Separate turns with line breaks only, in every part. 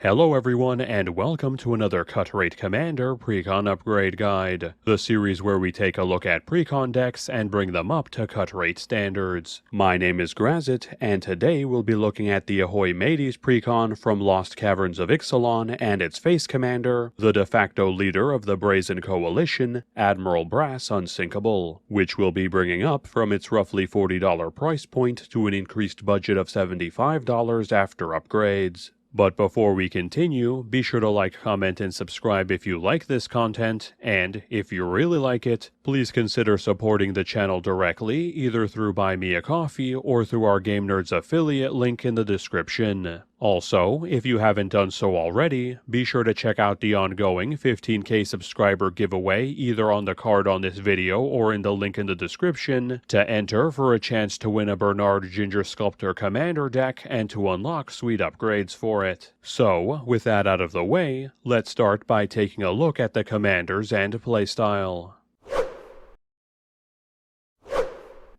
Hello everyone, and welcome to another Cut Rate Commander Precon Upgrade Guide, the series where we take a look at Precon decks and bring them up to cut rate standards. My name is Grazzet, and today we'll be looking at the Ahoy Mateys Precon from Lost Caverns of Ixalan and its face commander, the de facto leader of the Brazen Coalition, Admiral Brass Unsinkable, which we'll be bringing up from its roughly $40 price point to an increased budget of $75 after upgrades. But before we continue, be sure to like, comment, and subscribe if you like this content, and if you really like it, please consider supporting the channel directly, either through Buy Me a Coffee or through our Game Nerds affiliate link in the description. Also, if you haven't done so already, be sure to check out the ongoing 15k subscriber giveaway either on the card on this video or in the link in the description to enter for a chance to win a Bernard Ginger Sculptor Commander deck and to unlock sweet upgrades for it. So, with that out of the way, let's start by taking a look at the commanders and playstyle.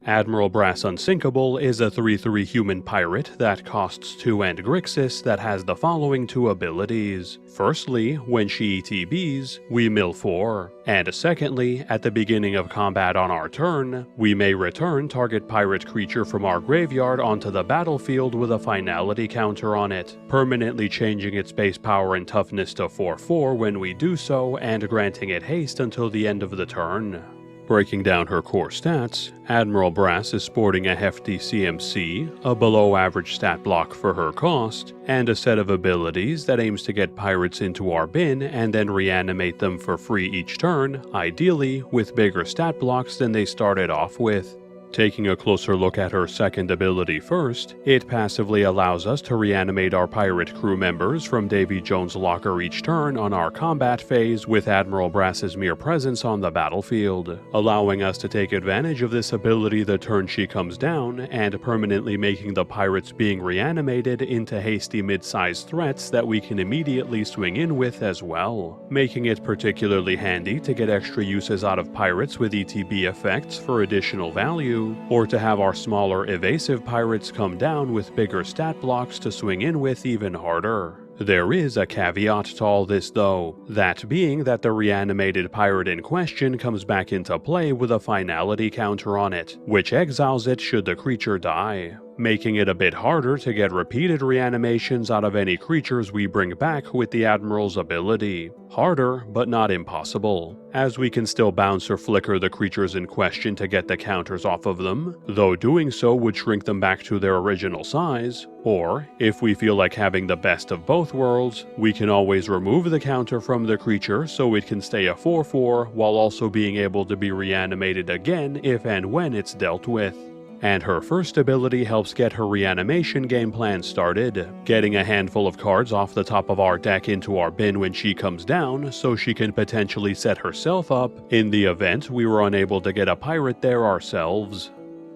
Admiral Brass Unsinkable is a 3/3 human pirate that costs 2 and Grixis that has the following 2 abilities. Firstly, when she ETBs, we mill 4, and secondly, at the beginning of combat on our turn, we may return target pirate creature from our graveyard onto the battlefield with a finality counter on it, permanently changing its base power and toughness to 4/4 when we do so, and granting it haste until the end of the turn. Breaking down her core stats, Admiral Brass is sporting a hefty CMC, a below-average stat block for her cost, and a set of abilities that aims to get pirates into our bin and then reanimate them for free each turn, ideally with bigger stat blocks than they started off with. Taking a closer look at her second ability first, it passively allows us to reanimate our pirate crew members from Davy Jones' locker each turn on our combat phase with Admiral Brass's mere presence on the battlefield, allowing us to take advantage of this ability the turn she comes down and permanently making the pirates being reanimated into hasty mid-sized threats that we can immediately swing in with as well, making it particularly handy to get extra uses out of pirates with ETB effects for additional value, or to have our smaller evasive pirates come down with bigger stat blocks to swing in with even harder. There is a caveat to all this though, that being that the reanimated pirate in question comes back into play with a finality counter on it, which exiles it should the creature die, making it a bit harder to get repeated reanimations out of any creatures we bring back with the Admiral's ability. Harder, but not impossible, as we can still bounce or flicker the creatures in question to get the counters off of them, though doing so would shrink them back to their original size, or, if we feel like having the best of both worlds, we can always remove the counter from the creature so it can stay a 4/4 while also being able to be reanimated again if and when it's dealt with. And her first ability helps get her reanimation game plan started, getting a handful of cards off the top of our deck into our bin when she comes down so she can potentially set herself up in the event we were unable to get a pirate there ourselves.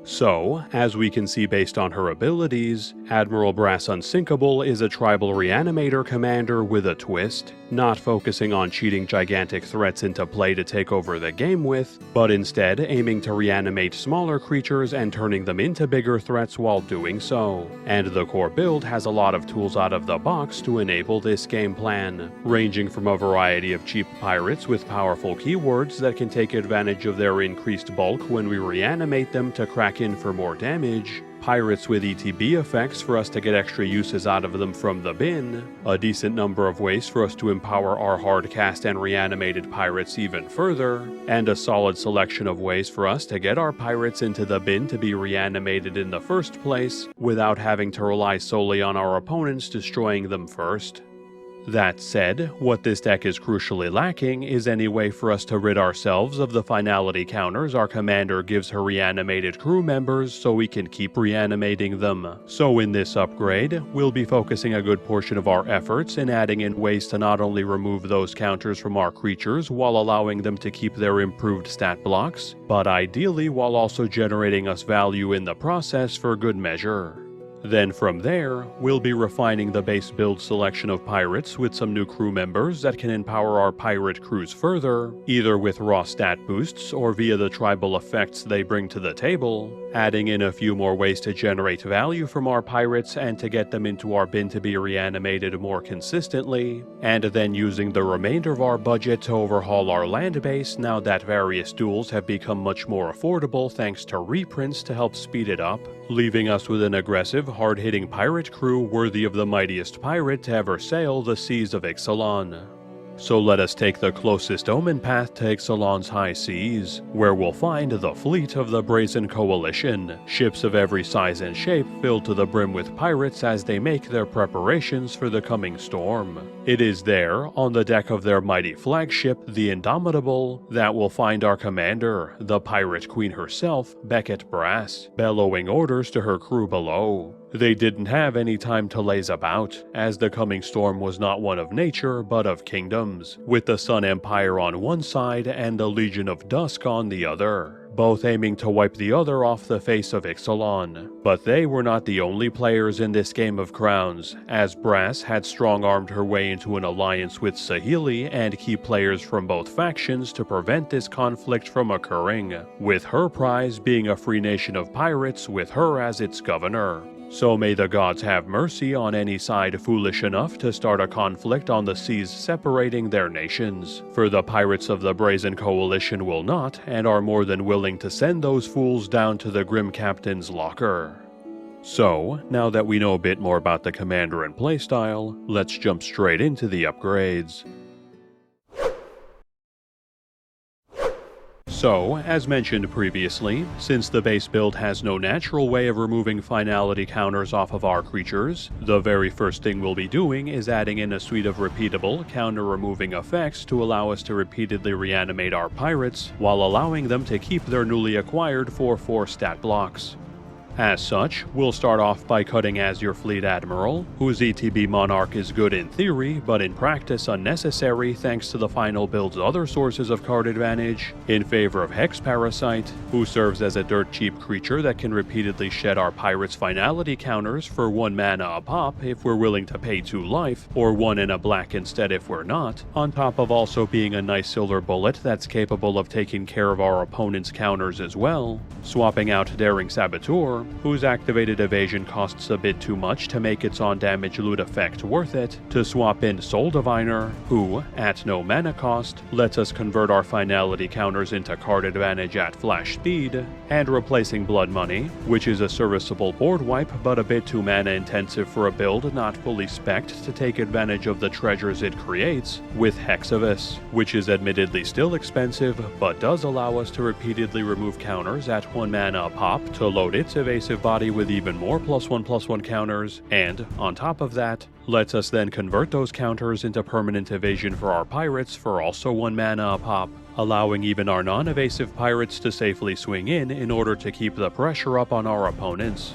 So, as we can see based on her abilities, Admiral Brass Unsinkable is a tribal reanimator commander with a twist, not focusing on cheating gigantic threats into play to take over the game with, but instead aiming to reanimate smaller creatures and turning them into bigger threats while doing so. And the core build has a lot of tools out of the box to enable this game plan, ranging from a variety of cheap pirates with powerful keywords that can take advantage of their increased bulk when we reanimate them to crack in for more damage, pirates with ETB effects for us to get extra uses out of them from the bin, a decent number of ways for us to empower our hardcast and reanimated pirates even further, and a solid selection of ways for us to get our pirates into the bin to be reanimated in the first place without having to rely solely on our opponents destroying them first. That said, what this deck is crucially lacking is any way for us to rid ourselves of the finality counters our commander gives her reanimated crew members so we can keep reanimating them. So in this upgrade, we'll be focusing a good portion of our efforts in adding in ways to not only remove those counters from our creatures while allowing them to keep their improved stat blocks, but ideally while also generating us value in the process for good measure. Then from there, we'll be refining the base build selection of pirates with some new crew members that can empower our pirate crews further, either with raw stat boosts or via the tribal effects they bring to the table, adding in a few more ways to generate value from our pirates and to get them into our bin to be reanimated more consistently, and then using the remainder of our budget to overhaul our land base now that various duels have become much more affordable thanks to reprints to help speed it up, leaving us with an aggressive, hard-hitting pirate crew worthy of the mightiest pirate to ever sail the seas of Ixhalan. So let us take the closest omen path to Ixalan's high seas, where we'll find the fleet of the Brazen Coalition, ships of every size and shape filled to the brim with pirates as they make their preparations for the coming storm. It is there, on the deck of their mighty flagship, the Indomitable, that we'll find our commander, the Pirate Queen herself, Brass, bellowing orders to her crew below. They didn't have any time to laze about, as the coming storm was not one of nature, but of kingdoms, with the Sun Empire on one side and the Legion of Dusk on the other, both aiming to wipe the other off the face of Ixalan. But they were not the only players in this game of crowns, as Brass had strong-armed her way into an alliance with Sahili and key players from both factions to prevent this conflict from occurring, with her prize being a free nation of pirates with her as its governor. So may the gods have mercy on any side foolish enough to start a conflict on the seas separating their nations, for the pirates of the Brazen Coalition will not, and are more than willing to send those fools down to the Grim Captain's locker. So, now that we know a bit more about the commander and playstyle, let's jump straight into the upgrades. So, as mentioned previously, since the base build has no natural way of removing finality counters off of our creatures, the very first thing we'll be doing is adding in a suite of repeatable, counter-removing effects to allow us to repeatedly reanimate our pirates, while allowing them to keep their newly acquired 4/4 stat blocks. As such, we'll start off by cutting as your fleet admiral, whose ETB monarch is good in theory, but in practice unnecessary thanks to the final build's other sources of card advantage, in favor of Hex Parasite, who serves as a dirt cheap creature that can repeatedly shed our pirates' finality counters for 1 mana a pop if we're willing to pay 2 life, or 1 and a black instead if we're not, on top of also being a nice silver bullet that's capable of taking care of our opponent's counters as well, swapping out Daring Saboteur, whose activated evasion costs a bit too much to make its on-damage loot effect worth it, to swap in Soul Diviner, who, at no mana cost, lets us convert our finality counters into card advantage at flash speed, and replacing Blood Money, which is a serviceable board wipe but a bit too mana intensive for a build not fully spec'd to take advantage of the treasures it creates, with Hexavus, which is admittedly still expensive, but does allow us to repeatedly remove counters at 1 mana a pop to load its evasive body with even more +1/+1 counters, and, on top of that, lets us then convert those counters into permanent evasion for our pirates for also 1 mana a pop, allowing even our non-evasive pirates to safely swing in order to keep the pressure up on our opponents.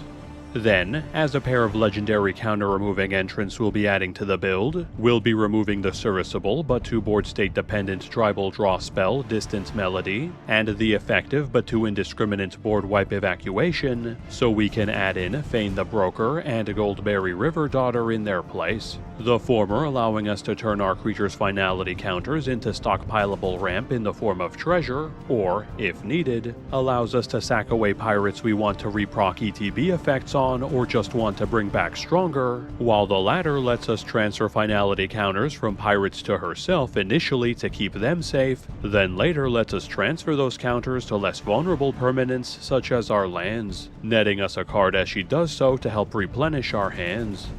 Then, as a pair of legendary counter-removing entrants we'll be adding to the build, we'll be removing the serviceable but 2 board state-dependent tribal draw spell Distant Melody, and the effective but 2 indiscriminate board wipe Evacuation, so we can add in Feign the Broker and Goldberry River Daughter in their place, the former allowing us to turn our creatures' finality counters into stockpileable ramp in the form of treasure, or, if needed, allows us to sack away pirates we want to reproc ETB effects on or just want to bring back stronger, while the latter lets us transfer finality counters from pirates to herself initially to keep them safe, then later lets us transfer those counters to less vulnerable permanents such as our lands, netting us a card as she does so to help replenish our hands.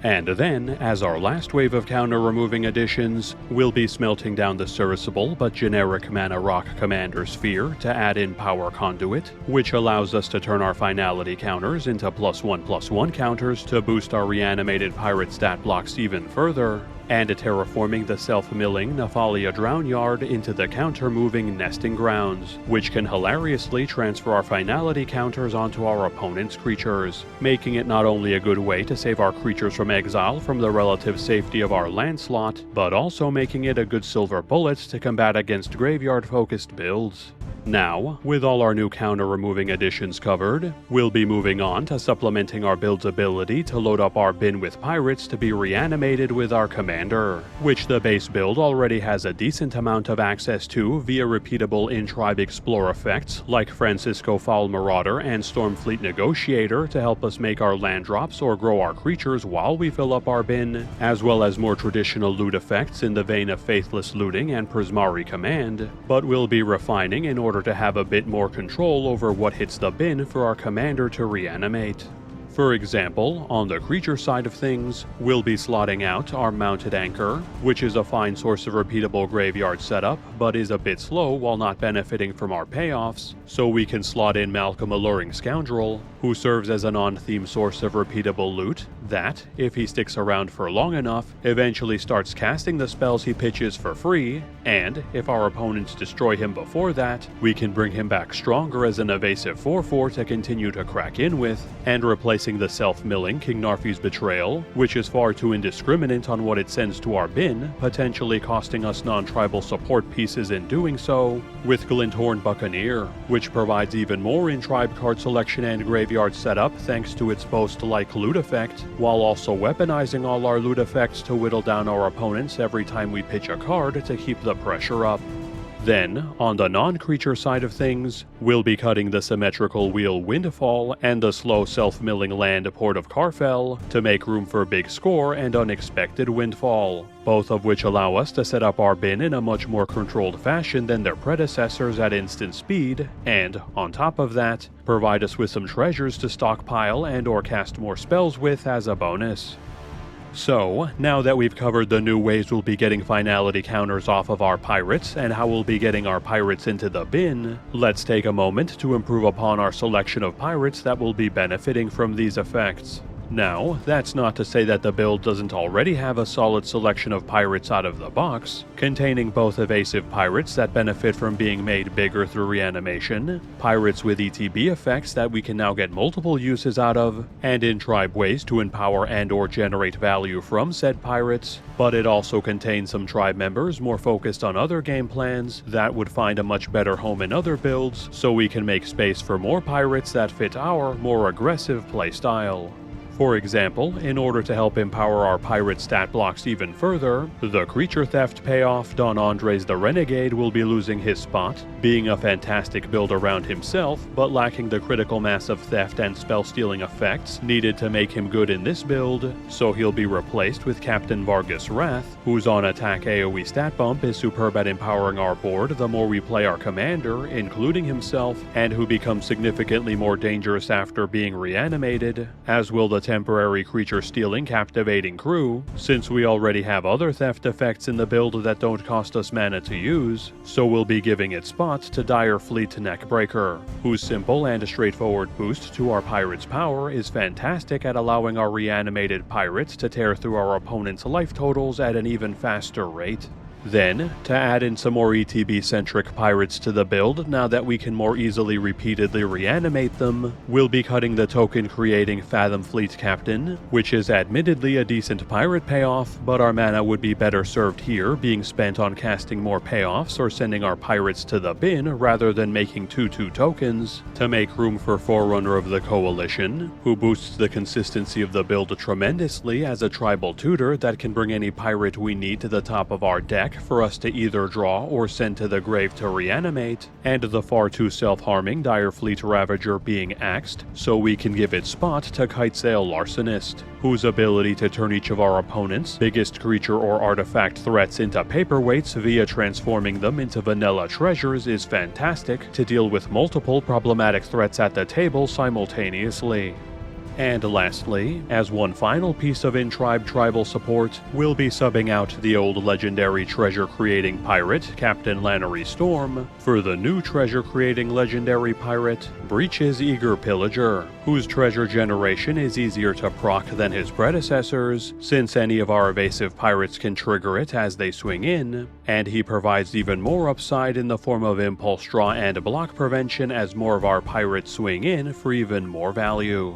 And then, as our last wave of counter-removing additions, we'll be smelting down the serviceable but generic Mana Rock Commander Sphere to add in Power Conduit, which allows us to turn our finality counters into +1/+1 counters to boost our reanimated pirate stat blocks even further, and terraforming the self-milling Nephalia Drownyard into the counter-moving Nesting Grounds, which can hilariously transfer our finality counters onto our opponent's creatures, making it not only a good way to save our creatures from exile from the relative safety of our land slot, but also making it a good silver bullet to combat against graveyard-focused builds. Now, with all our new counter-removing additions covered, we'll be moving on to supplementing our build's ability to load up our bin with pirates to be reanimated with our commander, which the base build already has a decent amount of access to via repeatable in-tribe explore effects like Francisco Foul Marauder and Stormfleet Negotiator to help us make our land drops or grow our creatures while we fill up our bin, as well as more traditional loot effects in the vein of Faithless Looting and Prismari Command, but we'll be refining in order to have a bit more control over what hits the bin for our commander to reanimate. For example, on the creature side of things, we'll be slotting out our Mounted Anchor, which is a fine source of repeatable graveyard setup, but is a bit slow while not benefiting from our payoffs, so we can slot in Malcolm Alluring Scoundrel, who serves as an on-theme source of repeatable loot that, if he sticks around for long enough, eventually starts casting the spells he pitches for free, and if our opponents destroy him before that, we can bring him back stronger as an evasive 4/4 to continue to crack in with, and replacing the self-milling King Narfi's Betrayal, which is far too indiscriminate on what it sends to our bin, potentially costing us non-tribal support pieces in doing so, with Glinthorn Buccaneer, which provides even more in-tribe card selection and graveyard setup thanks to its boast-like loot effect, while also weaponizing all our loot effects to whittle down our opponents every time we pitch a card to keep the pressure up. Then, on the non-creature side of things, we'll be cutting the symmetrical wheel Windfall and the slow self-milling land Port of Carfell to make room for Big Score and Unexpected Windfall, both of which allow us to set up our bin in a much more controlled fashion than their predecessors at instant speed, and, on top of that, provide us with some treasures to stockpile and or cast more spells with as a bonus. So, now that we've covered the new ways we'll be getting finality counters off of our pirates and how we'll be getting our pirates into the bin, let's take a moment to improve upon our selection of pirates that will be benefiting from these effects. Now, that's not to say that the build doesn't already have a solid selection of pirates out of the box, containing both evasive pirates that benefit from being made bigger through reanimation, pirates with ETB effects that we can now get multiple uses out of, and in-tribe ways to empower and or generate value from said pirates, but it also contains some tribe members more focused on other game plans that would find a much better home in other builds, so we can make space for more pirates that fit our more aggressive playstyle. For example, in order to help empower our pirate stat blocks even further, the creature theft payoff Don Andres the Renegade will be losing his spot, being a fantastic build around himself, but lacking the critical mass of theft and spell-stealing effects needed to make him good in this build, so he'll be replaced with Captain Vargas Wrath, whose on-attack AoE stat bump is superb at empowering our board the more we play our commander, including himself, and who becomes significantly more dangerous after being reanimated, as will the temporary creature stealing Captivating Crew, since we already have other theft effects in the build that don't cost us mana to use, so we'll be giving it spots to Dire Fleet Neckbreaker, whose simple and straightforward boost to our pirate's power is fantastic at allowing our reanimated pirates to tear through our opponent's life totals at an even faster rate. Then, to add in some more ETB-centric pirates to the build now that we can more easily repeatedly reanimate them, we'll be cutting the token-creating Fathom Fleet Captain, which is admittedly a decent pirate payoff, but our mana would be better served here being spent on casting more payoffs or sending our pirates to the bin rather than making 2/2 tokens, to make room for Forerunner of the Coalition, who boosts the consistency of the build tremendously as a tribal tutor that can bring any pirate we need to the top of our deck for us to either draw or send to the grave to reanimate, and the far too self-harming Dire Fleet Ravager being axed, so we can give it spot to Kitesail Larcenist, whose ability to turn each of our opponent's biggest creature or artifact threats into paperweights via transforming them into vanilla treasures is fantastic to deal with multiple problematic threats at the table simultaneously. And lastly, as one final piece of in-tribe tribal support, we'll be subbing out the old legendary treasure-creating pirate, Captain Lannery Storm, for the new treasure-creating legendary pirate, Breach's Eager Pillager, whose treasure generation is easier to proc than his predecessors, since any of our evasive pirates can trigger it as they swing in, and he provides even more upside in the form of impulse draw and block prevention as more of our pirates swing in for even more value.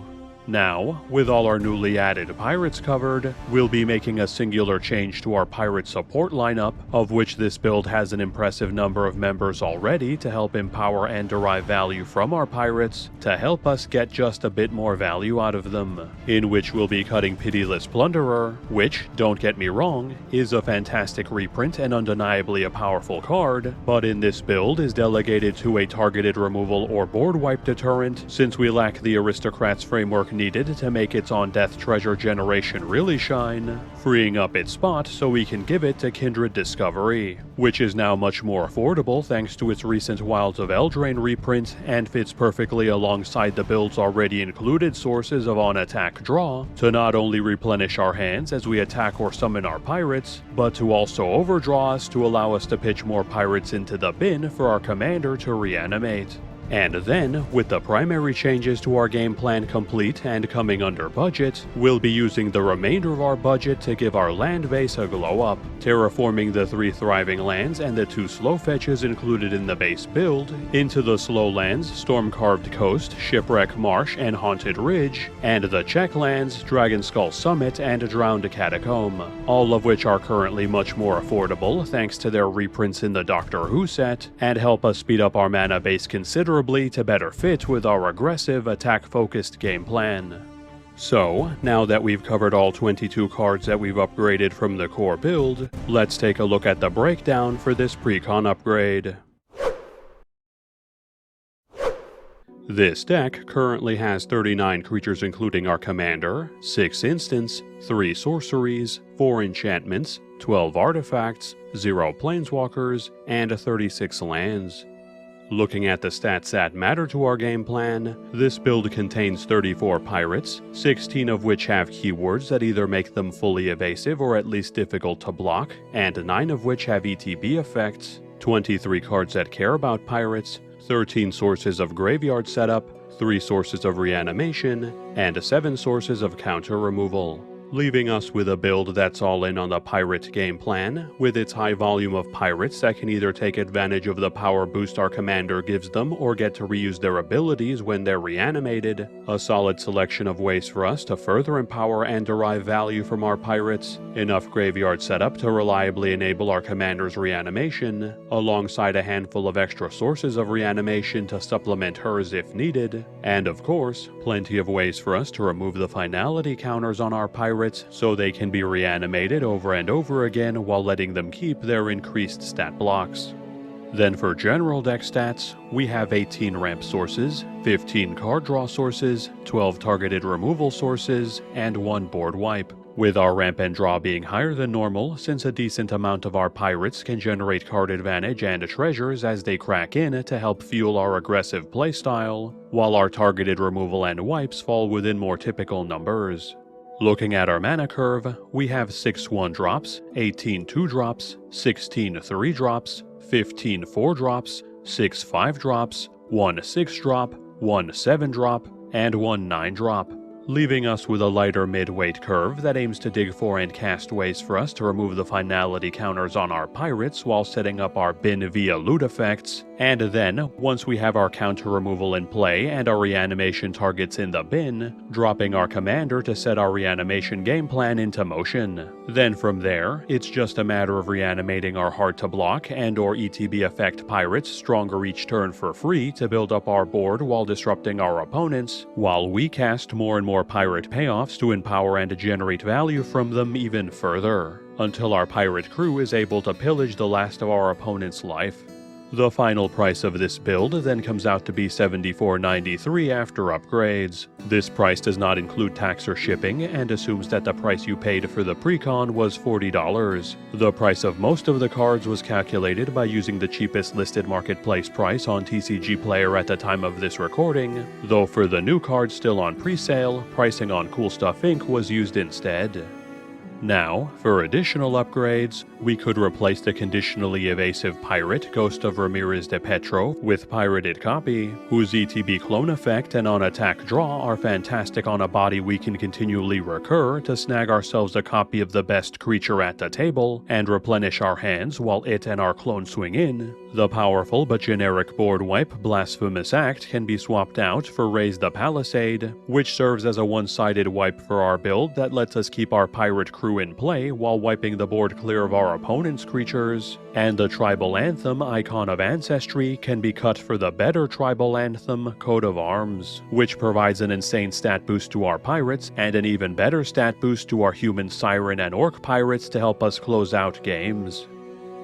Now, with all our newly added pirates covered, we'll be making a singular change to our pirate support lineup, of which this build has an impressive number of members already to help empower and derive value from our pirates, to help us get just a bit more value out of them. In which we'll be cutting Pitiless Plunderer, which, don't get me wrong, is a fantastic reprint and undeniably a powerful card, but in this build is delegated to a targeted removal or board wipe deterrent, since we lack the Aristocrats framework needed to make its on-death treasure generation really shine, freeing up its spot so we can give it to Kindred Discovery, which is now much more affordable thanks to its recent Wilds of Eldraine reprint and fits perfectly alongside the build's already included sources of on-attack draw to not only replenish our hands as we attack or summon our pirates, but to also overdraw us to allow us to pitch more pirates into the bin for our commander to reanimate. And then, with the primary changes to our game plan complete and coming under budget, we'll be using the remainder of our budget to give our land base a glow up, terraforming the 3 thriving lands and the 2 slow fetches included in the base build into the slow lands Storm-Carved Coast, Shipwreck Marsh, and Haunted Ridge, and the checklands Dragon Skull Summit and Drowned Catacomb, all of which are currently much more affordable thanks to their reprints in the Doctor Who set, and help us speed up our mana base considerably to better fit with our aggressive, attack-focused game plan. So, now that we've covered all 22 cards that we've upgraded from the core build, let's take a look at the breakdown for this Precon upgrade. This deck currently has 39 creatures including our commander, 6 instants, 3 sorceries, 4 enchantments, 12 artifacts, 0 planeswalkers, and 36 lands. Looking at the stats that matter to our game plan, this build contains 34 pirates, 16 of which have keywords that either make them fully evasive or at least difficult to block, and 9 of which have ETB effects, 23 cards that care about pirates, 13 sources of graveyard setup, 3 sources of reanimation, and 7 sources of counter removal, leaving us with a build that's all in on the pirate game plan, with its high volume of pirates that can either take advantage of the power boost our commander gives them or get to reuse their abilities when they're reanimated, a solid selection of ways for us to further empower and derive value from our pirates, enough graveyard setup to reliably enable our commander's reanimation, alongside a handful of extra sources of reanimation to supplement hers if needed, and of course, plenty of ways for us to remove the finality counters on our pirates so they can be reanimated over and over again while letting them keep their increased stat blocks. Then for general deck stats, we have 18 ramp sources, 15 card draw sources, 12 targeted removal sources, and 1 board wipe, with our ramp and draw being higher than normal since a decent amount of our pirates can generate card advantage and treasures as they crack in to help fuel our aggressive playstyle, while our targeted removal and wipes fall within more typical numbers. Looking at our mana curve, we have 6 1-drops, 18 2-drops, 16 3-drops, 15 4-drops, 6 5-drops, 1 6-drop, 1 7-drop, and 1 9-drop, leaving us with a lighter mid-weight curve that aims to dig for and cast ways for us to remove the finality counters on our pirates while setting up our bin via loot effects, and then, once we have our counter removal in play and our reanimation targets in the bin, dropping our commander to set our reanimation game plan into motion. Then from there, it's just a matter of reanimating our hard to block and or ETB effect pirates stronger each turn for free to build up our board while disrupting our opponents, while we cast more and more pirate payoffs to empower and generate value from them even further, until our pirate crew is able to pillage the last of our opponent's life. The final price of this build then comes out to be $74.93 after upgrades. This price does not include tax or shipping and assumes that the price you paid for the Precon was $40. The price of most of the cards was calculated by using the cheapest listed marketplace price on TCG Player at the time of this recording, though for the new cards still on pre-sale, pricing on Cool Stuff Inc. was used instead. Now, for additional upgrades, we could replace the conditionally evasive pirate Ghost of Ramirez de Petro with Pirated Copy, whose ETB clone effect and on-attack draw are fantastic on a body we can continually recur to snag ourselves a copy of the best creature at the table and replenish our hands while it and our clone swing in. The powerful but generic board wipe Blasphemous Act can be swapped out for Raise the Palisade, which serves as a one-sided wipe for our build that lets us keep our pirate crew in play while wiping the board clear of our opponent's creatures. And the Tribal Anthem Icon of Ancestry can be cut for the better Tribal Anthem Coat of Arms, which provides an insane stat boost to our pirates and an even better stat boost to our human Siren and Orc pirates to help us close out games.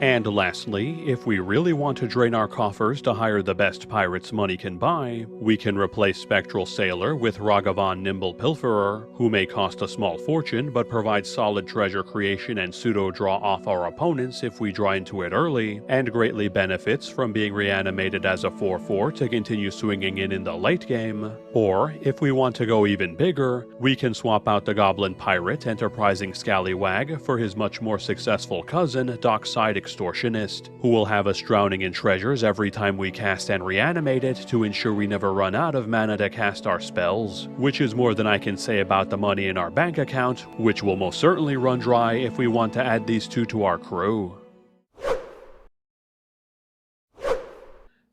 And lastly, if we really want to drain our coffers to hire the best pirates money can buy, we can replace Spectral Sailor with Ragavan Nimble Pilferer, who may cost a small fortune but provides solid treasure creation and pseudo-draw off our opponents if we draw into it early, and greatly benefits from being reanimated as a 4/4 to continue swinging in the late game. Or, if we want to go even bigger, we can swap out the Goblin Pirate Enterprising Scallywag for his much more successful cousin, Dockside Extortionist, who will have us drowning in treasures every time we cast and reanimate it to ensure we never run out of mana to cast our spells, which is more than I can say about the money in our bank account, which will most certainly run dry if we want to add these two to our crew.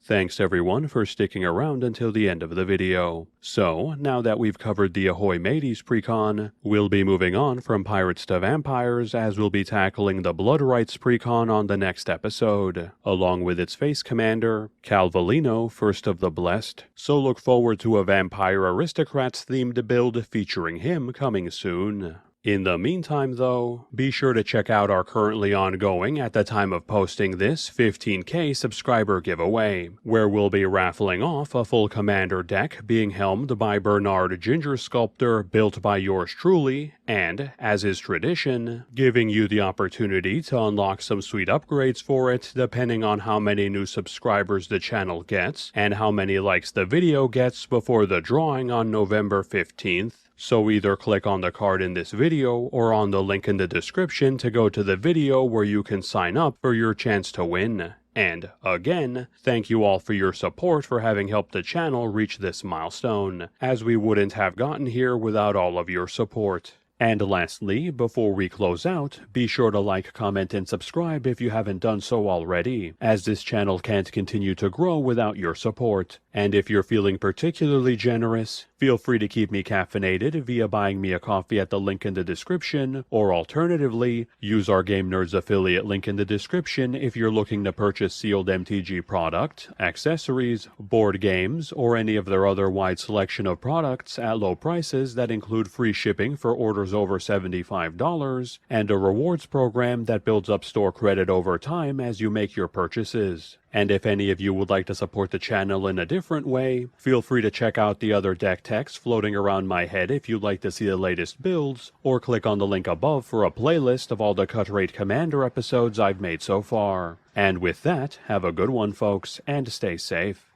Thanks everyone for sticking around until the end of the video. So, now that we've covered the Ahoy Mateys Precon, we'll be moving on from pirates to vampires as we'll be tackling the Blood Rights Precon on the next episode, along with its face commander, Calvalino, First of the Blessed. So look forward to a Vampire Aristocrats themed build featuring him coming soon. In the meantime though, be sure to check out our currently ongoing, at the time of posting this, 15k subscriber giveaway, where we'll be raffling off a full commander deck being helmed by Bernard Ginger Sculptor built by yours truly, and, as is tradition, giving you the opportunity to unlock some sweet upgrades for it depending on how many new subscribers the channel gets and how many likes the video gets before the drawing on November 15th. So either click on the card in this video or on the link in the description to go to the video where you can sign up for your chance to win. And, again, thank you all for your support for having helped the channel reach this milestone, as we wouldn't have gotten here without all of your support. And lastly, before we close out, be sure to like, comment, and subscribe if you haven't done so already, as this channel can't continue to grow without your support. And if you're feeling particularly generous, feel free to keep me caffeinated via buying me a coffee at the link in the description, or alternatively, use our Game Nerds affiliate link in the description if you're looking to purchase sealed MTG product, accessories, board games, or any of their other wide selection of products at low prices that include free shipping for orders over $75, and a rewards program that builds up store credit over time as you make your purchases. And if any of you would like to support the channel in a different way, feel free to check out the other deck techs floating around my head if you'd like to see the latest builds, or click on the link above for a playlist of all the Cut Rate Commander episodes I've made so far. And with that, have a good one folks, and stay safe.